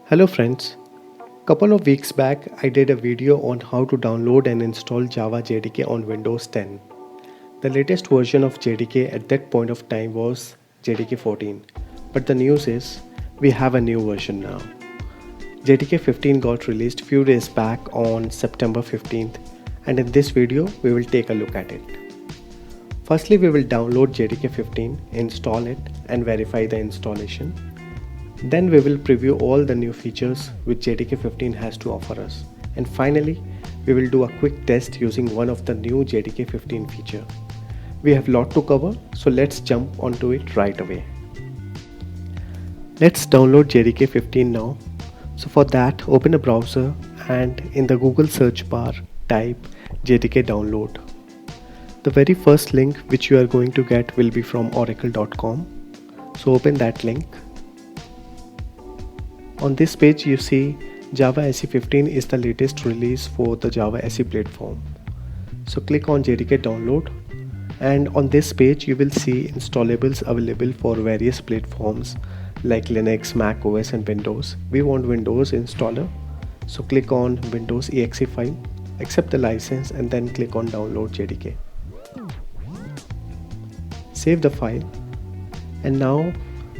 Hello friends. Couple of weeks back I did a video on how to download and install Java JDK on Windows 10. The latest version of JDK at that point of time was JDK 14. But the news is we have a new version now. JDK 15 got released few days back on September 15th, and in this video we will take a look at it. Firstly, we will download JDK 15, install it and verify the installation. Then we will preview all the new features which JDK 15 has to offer us. And finally, we will do a quick test using one of the new JDK 15 feature. We have a lot to cover, so let's jump onto it right away. Let's download JDK 15 now. So for that, open a browser and in the Google search bar, type JDK download. The very first link which you are going to get will be from oracle.com. So open that link. On this page you see Java SE 15 is the latest release for the Java SE platform. So click on JDK download, and on this page you will see installables available for various platforms like Linux, Mac OS and Windows. We want Windows installer, so click on Windows exe file, accept the license and then click on download JDK. Save the file, and now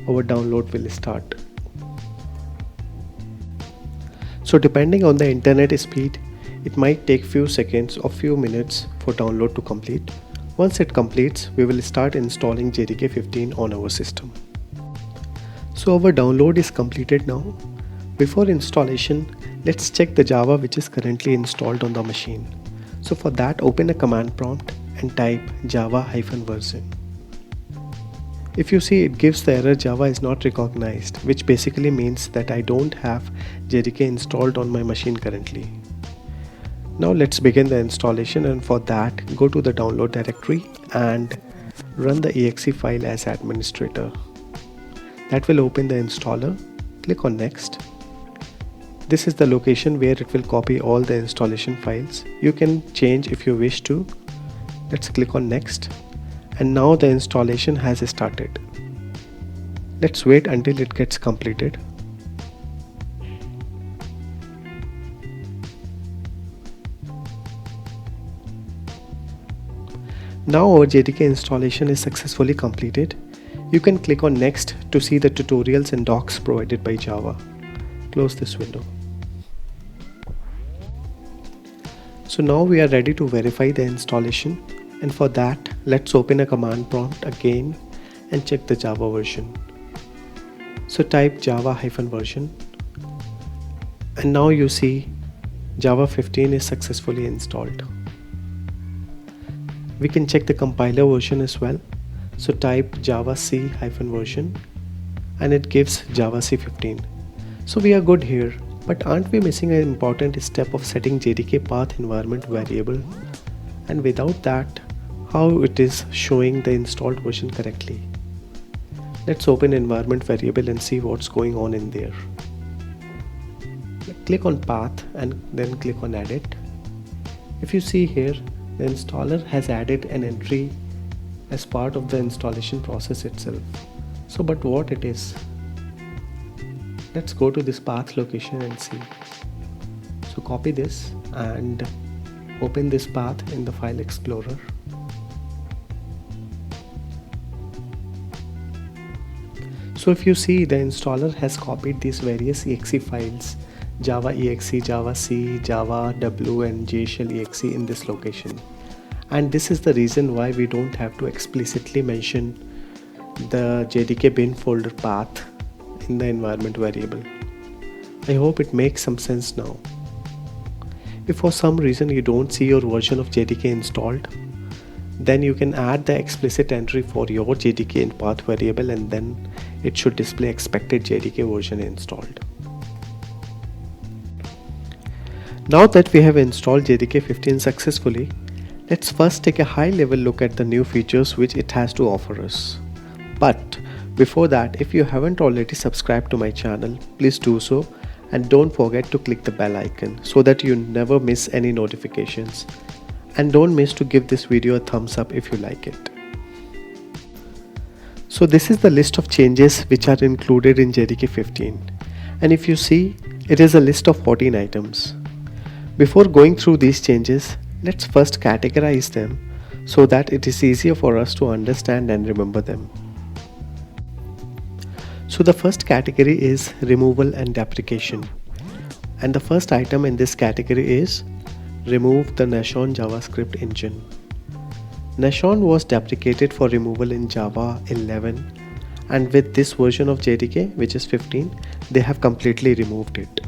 our download will start. So depending on the internet speed, it might take few seconds or few minutes for download to complete. Once it completes, we will start installing JDK 15 on our system. So our download is completed now. Before installation, let's check the Java which is currently installed on the machine. So for that, open a command prompt and type java-version. If you see, it gives the error Java is not recognized, which basically means that I don't have JDK installed on my machine currently. Now let's begin the installation, and for that go to the download directory and run the exe file as administrator. That will open the installer. Click on next. This is the location where it will copy all the installation files. You can change if you wish to. Let's click on next. And now the installation has started. Let's wait until it gets completed. Now our JDK installation is successfully completed. You can click on next to see the tutorials and docs provided by Java. Close this window. So now we are ready to verify the installation. And for that, let's open a command prompt again and check the Java version. So type java-version, and now you see Java 15 is successfully installed. We can check the compiler version as well. So type java-c-version and it gives Java C15. So we are good here, but aren't we missing an important step of setting JDK path environment variable? And without that, how it is showing the installed version correctly? Let's open environment variable and see what's going on in there. Click on path and then click on edit. If you see here, the installer has added an entry as part of the installation process itself. So but what it is? Let's go to this path location and see. So copy this and open this path in the file explorer. So if you see, the installer has copied these various exe files, Java exe, Java C, Java W and JShell exe in this location. And this is the reason why we don't have to explicitly mention the JDK bin folder path in the environment variable. I hope it makes some sense now. If for some reason you don't see your version of JDK installed, then you can add the explicit entry for your JDK in path variable, and then it should display expected JDK version installed. Now that we have installed JDK 15 successfully, let's first take a high level look at the new features which it has to offer us. But before that, if you haven't already subscribed to my channel, please do so, and don't forget to click the bell icon so that you never miss any notifications. And don't miss to give this video a thumbs up if you like it. So this is the list of changes which are included in JDK 15. And if you see, it is a list of 14 items. Before going through these changes, let's first categorize them so that it is easier for us to understand and remember them. So the first category is removal and deprecation. And the first item in this category is remove the Nashon JavaScript engine. Nashon was deprecated for removal in Java 11, and with this version of JDK, which is 15, they have completely removed it.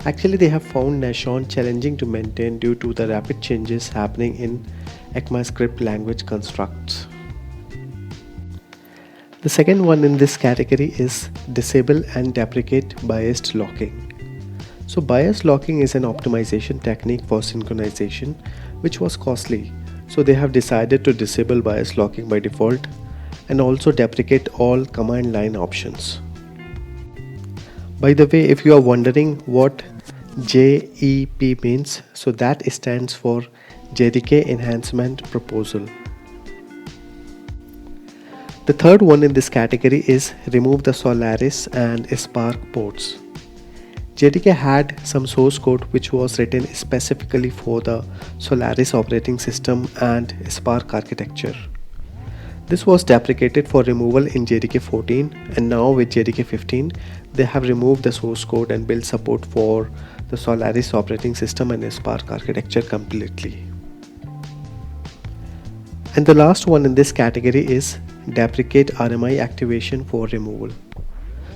Actually, they have found Nashon challenging to maintain due to the rapid changes happening in ECMAScript language constructs. The second one in this category is disable and deprecate biased locking. So biased locking is an optimization technique for synchronization which was costly. So they have decided to disable biased locking by default and also deprecate all command line options. By the way, if you are wondering what JEP means, so that stands for JDK Enhancement Proposal. The third one in this category is remove the Solaris and Spark ports. JDK had some source code which was written specifically for the Solaris operating system and Spark architecture. This was deprecated for removal in JDK 14, and now with JDK 15 they have removed the source code and built support for the Solaris operating system and Spark architecture completely. And the last one in this category is deprecate RMI activation for removal.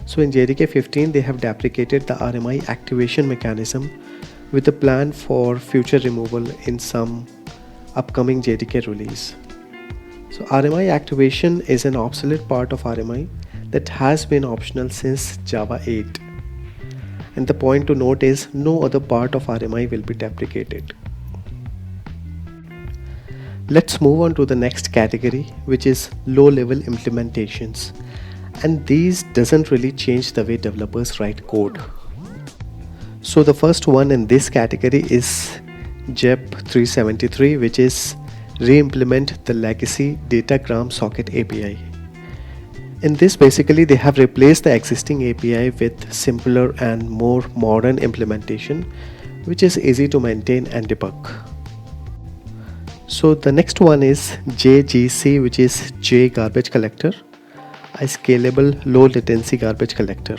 So in JDK 15 they have deprecated the RMI activation mechanism with a plan for future removal in some upcoming JDK release. So RMI activation is an obsolete part of RMI that has been optional since Java 8. And the point to note is no other part of RMI will be deprecated. Let's move on to the next category, which is low-level implementations. And these doesn't really change the way developers write code. So the first one in this category is JEP 373, which is re-implement the legacy Datagram Socket API. In this, basically they have replaced the existing API with simpler and more modern implementation, which is easy to maintain and debug. So the next one is JGC, which is J garbage collector, a scalable low latency garbage collector.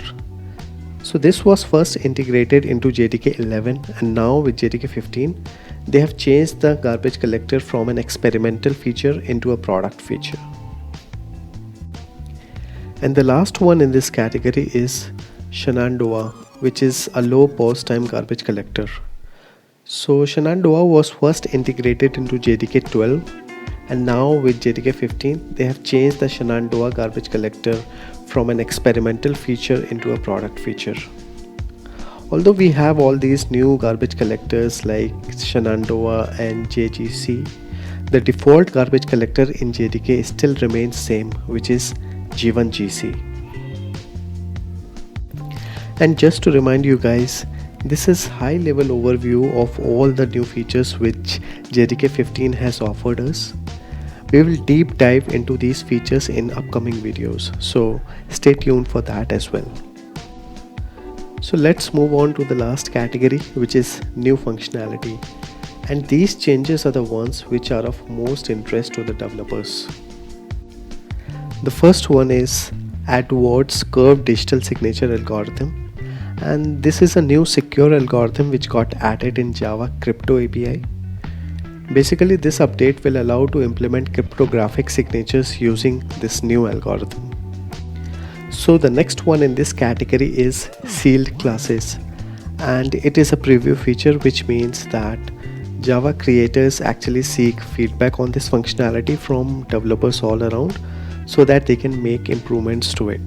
So this was first integrated into JDK 11, and now with JDK 15 they have changed the garbage collector from an experimental feature into a product feature. And the last one in this category is Shenandoah, which is a low pause time garbage collector. So Shenandoah was first integrated into JDK 12, and now with JDK 15 they have changed the Shenandoah garbage collector from an experimental feature into a product feature. Although we have all these new garbage collectors like Shenandoah and JGC, the default garbage collector in JDK still remains same, which is G1GC. And just to remind you guys, this is high level overview of all the new features which JDK 15 has offered us. We will deep dive into these features in upcoming videos, so stay tuned for that as well. So let's move on to the last category, which is new functionality. And these changes are the ones which are of most interest to the developers. The first one is AdWords Curved Digital Signature algorithm. And this is a new secure algorithm which got added in Java Crypto API. Basically, this update will allow to implement cryptographic signatures using this new algorithm. So the next one in this category is sealed classes, and it is a preview feature, which means that Java creators actually seek feedback on this functionality from developers all around so that they can make improvements to it.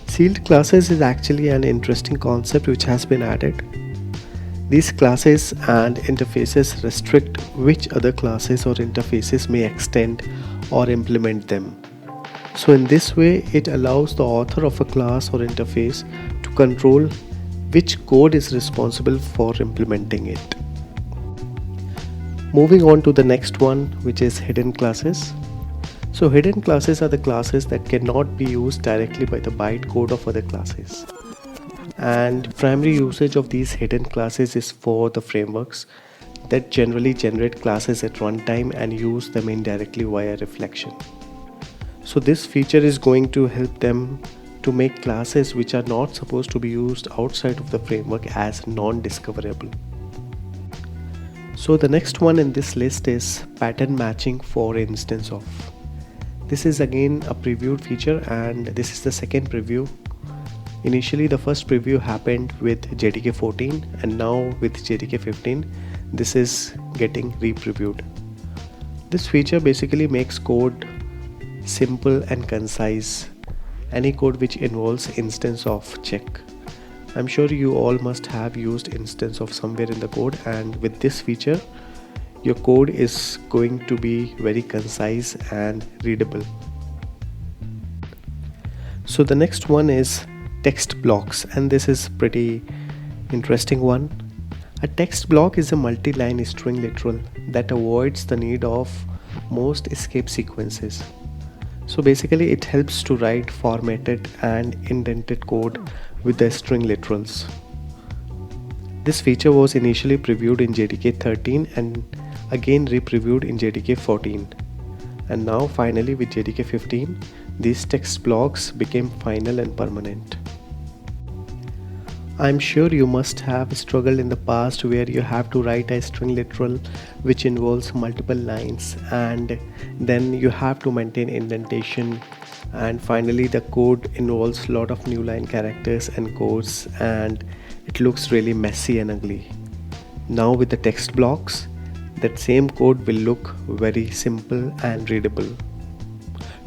Sealed classes is actually an interesting concept which has been added. These classes and interfaces restrict which other classes or interfaces may extend or implement them. So in this way, it allows the author of a class or interface to control which code is responsible for implementing it. Moving on to the next one, which is hidden classes. So hidden classes are the classes that cannot be used directly by the bytecode of other classes. And primary usage of these hidden classes is for the frameworks that generally generate classes at runtime and use them indirectly via reflection. So this feature is going to help them to make classes which are not supposed to be used outside of the framework as non-discoverable. So the next one in this list is pattern matching for instance of. This is again a previewed feature, and this is the second preview. Initially the first preview happened with JDK 14, and now with JDK 15 this is getting re-previewed. This feature basically makes code simple and concise. Any code which involves instance of check. I'm sure you all must have used instance of somewhere in the code, and with this feature your code is going to be very concise and readable. So the next one is text blocks, and this is pretty interesting one. A text block is a multi-line string literal that avoids the need of most escape sequences. So basically it helps to write formatted and indented code with the string literals. This feature was initially previewed in JDK 13 and again re-previewed in JDK 14. And now finally with JDK 15, these text blocks became final and permanent. I'm sure you must have struggled in the past where you have to write a string literal which involves multiple lines, and then you have to maintain indentation, and finally the code involves a lot of new line characters and codes, and it looks really messy and ugly. Now with the text blocks, that same code will look very simple and readable.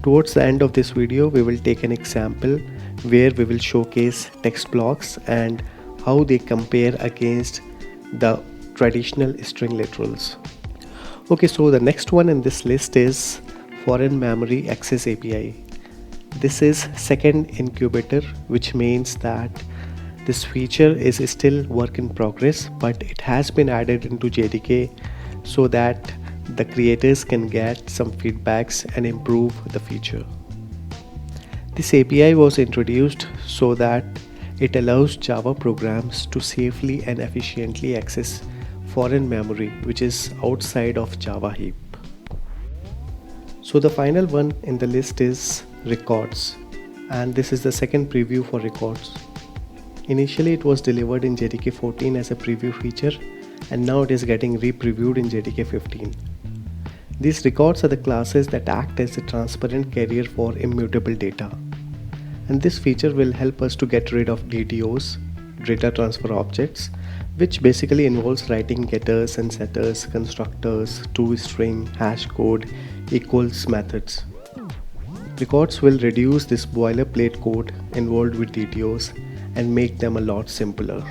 Towards the end of this video we will take an example where we will showcase text blocks and how they compare against the traditional string literals. Okay, so the next one in this list is Foreign Memory Access API. This is second incubator, which means that this feature is still work in progress, but it has been added into JDK so that the creators can get some feedbacks and improve the feature. This API was introduced so that it allows Java programs to safely and efficiently access foreign memory which is outside of Java heap. So the final one in the list is records, and this is the second preview for records. Initially it was delivered in JDK 14 as a preview feature, and now it is getting re-previewed in JDK 15. These records are the classes that act as a transparent carrier for immutable data. And this feature will help us to get rid of DTOs, data transfer objects, which basically involves writing getters and setters, constructors, toString, hash code, equals methods. Records will reduce this boilerplate code involved with DTOs and make them a lot simpler.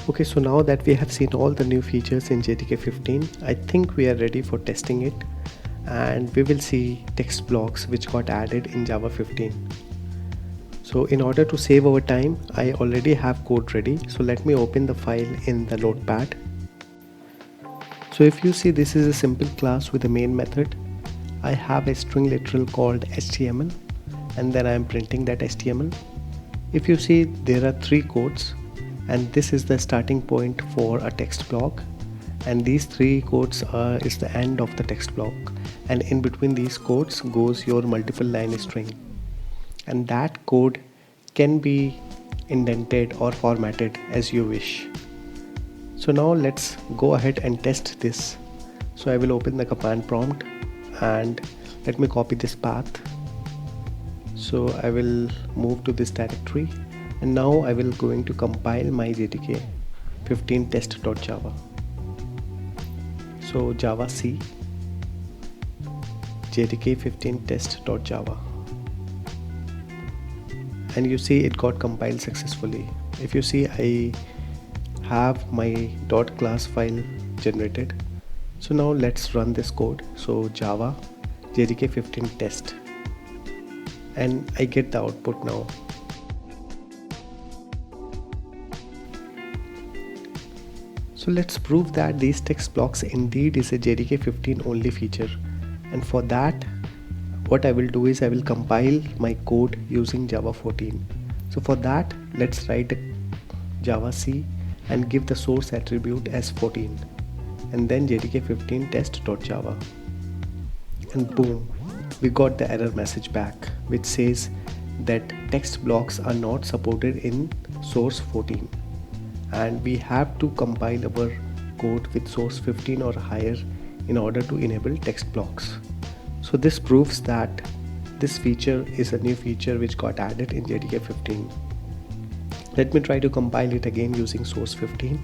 Okay, so now that we have seen all the new features in JDK 15, I think we are ready for testing it, and we will see text blocks which got added in Java 15. So in order to save our time, I already have code ready, so let me open the file in the notepad. So if you see, this is a simple class with a main method. I have a string literal called HTML, and then I am printing that HTML. If you see, there are three codes, and this is the starting point for a text block, and these three codes is the end of the text block, and in between these codes goes your multiple line string, and that code can be indented or formatted as you wish. So now let's go ahead and test this. So I will open the command prompt and let me copy this path. So I will move to this directory, and now I will going to compile my JDK 15 test.java. So Java C JDK 15 test.java, and you see it got compiled successfully. If you see, I have my .class file generated. So now let's run this code. So Java JDK 15 test, and I get the output now. So let's prove that these text blocks indeed is a JDK 15 only feature. And for that, what I will do is I will compile my code using Java 14. So for that, let's write a Java C and give the source attribute as 14, and then jdk15 test.java, and boom, we got the error message back which says that text blocks are not supported in source 14, and we have to compile our code with source 15 or higher in order to enable text blocks. So this proves that this feature is a new feature which got added in JDK 15. Let me try to compile it again using source 15,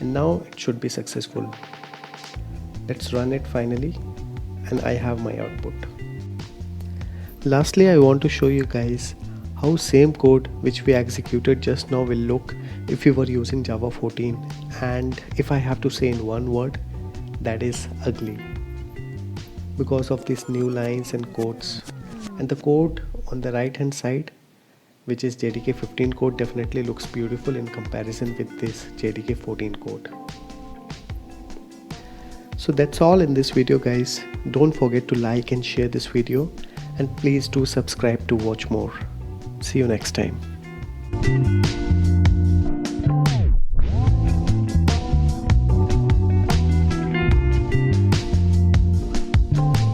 and now it should be successful. Let's run it finally, and I have my output. Lastly, I want to show you guys how same code which we executed just now will look if we were using Java 14, and if I have to say in one word, that is ugly, because of these new lines and quotes. And the code on the right hand side, which is JDK 15 code, definitely looks beautiful in comparison with this JDK 14 code. So that's all in this video, guys. Don't forget to like and share this video, and please do subscribe to watch more. See you next time.